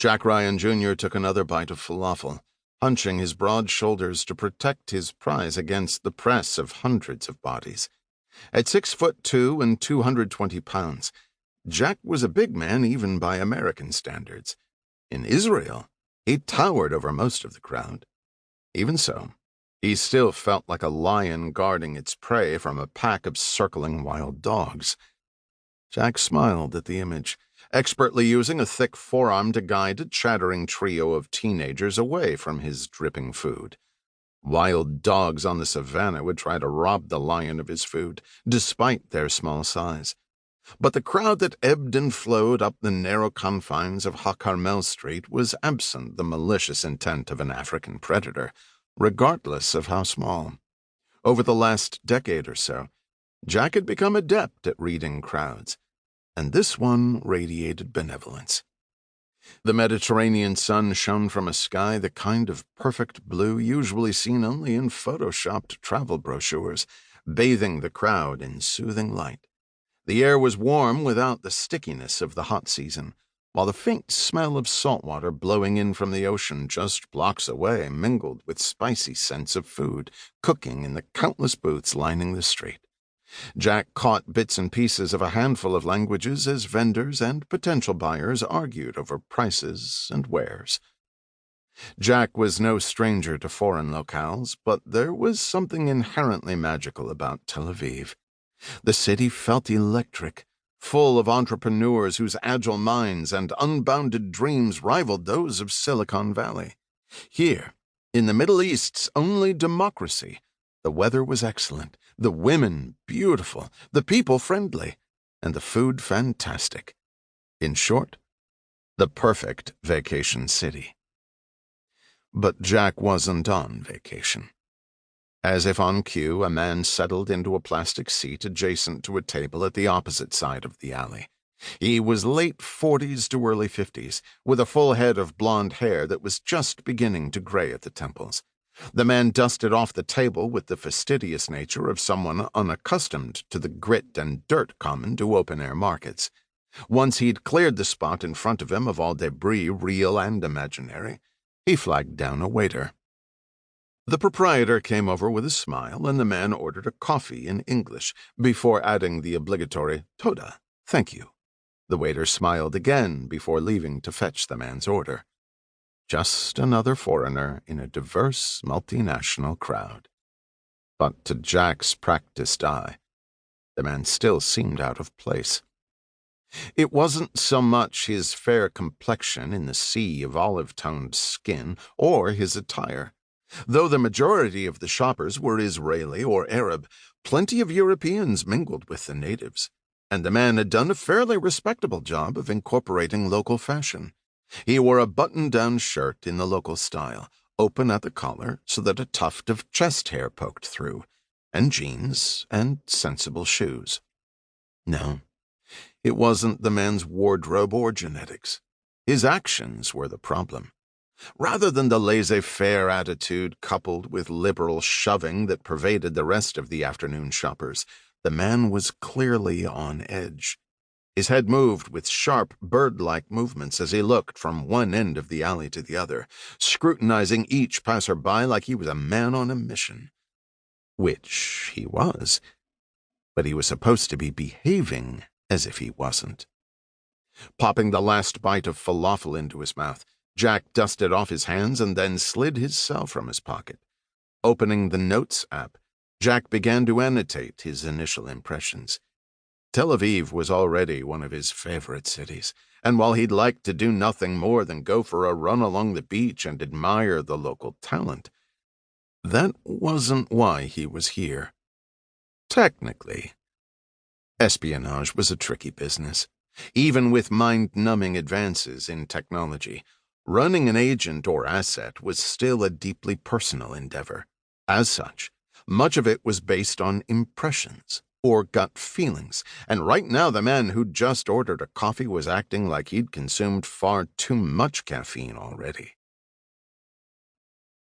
Jack Ryan Jr. took another bite of falafel, hunching his broad shoulders to protect his prize against the press of hundreds of bodies. At 6'2" and 220 pounds, Jack was a big man even by American standards. In Israel, he towered over most of the crowd. Even so, he still felt like a lion guarding its prey from a pack of circling wild dogs. Jack smiled at the image, expertly using a thick forearm to guide a chattering trio of teenagers away from his dripping food. Wild dogs on the savannah would try to rob the lion of his food, despite their small size. But the crowd that ebbed and flowed up the narrow confines of Ha Carmel Street was absent the malicious intent of an African predator, regardless of how small. Over the last decade or so, Jack had become adept at reading crowds, and this one radiated benevolence. The Mediterranean sun shone from a sky the kind of perfect blue usually seen only in photoshopped travel brochures, bathing the crowd in soothing light. The air was warm without the stickiness of the hot season, while the faint smell of salt water blowing in from the ocean just blocks away mingled with spicy scents of food cooking in the countless booths lining the street. Jack caught bits and pieces of a handful of languages as vendors and potential buyers argued over prices and wares. Jack was no stranger to foreign locales, but there was something inherently magical about Tel Aviv. The city felt electric, full of entrepreneurs whose agile minds and unbounded dreams rivaled those of Silicon Valley. Here, in the Middle East's only democracy, the weather was excellent, the women beautiful, the people friendly, and the food fantastic. In short, the perfect vacation city. But Jack wasn't on vacation. As if on cue, a man settled into a plastic seat adjacent to a table at the opposite side of the alley. He was late 40s to early 50s, with a full head of blonde hair that was just beginning to gray at the temples. The man dusted off the table with the fastidious nature of someone unaccustomed to the grit and dirt common to open-air markets. Once he'd cleared the spot in front of him of all debris, real and imaginary, he flagged down a waiter. The proprietor came over with a smile, and the man ordered a coffee in English, before adding the obligatory "Toda, thank you." The waiter smiled again before leaving to fetch the man's order. Just another foreigner in a diverse, multinational crowd. But to Jack's practiced eye, the man still seemed out of place. It wasn't so much his fair complexion in the sea of olive-toned skin, or his attire. Though the majority of the shoppers were Israeli or Arab, plenty of Europeans mingled with the natives, and the man had done a fairly respectable job of incorporating local fashion. He wore a button-down shirt in the local style, open at the collar so that a tuft of chest hair poked through, and jeans and sensible shoes. No, it wasn't the man's wardrobe or genetics. His actions were the problem. Rather than the laissez-faire attitude coupled with liberal shoving that pervaded the rest of the afternoon shoppers, the man was clearly on edge. His head moved with sharp, bird-like movements as he looked from one end of the alley to the other, scrutinizing each passer-by like he was a man on a mission. Which he was, but he was supposed to be behaving as if he wasn't. Popping the last bite of falafel into his mouth, Jack dusted off his hands and then slid his cell from his pocket. Opening the Notes app, Jack began to annotate his initial impressions. Tel Aviv was already one of his favorite cities, and while he'd like to do nothing more than go for a run along the beach and admire the local talent, that wasn't why he was here. Technically, espionage was a tricky business. Even with mind-numbing advances in technology, running an agent or asset was still a deeply personal endeavor. As such, much of it was based on impressions or gut feelings, and right now the man who'd just ordered a coffee was acting like he'd consumed far too much caffeine already.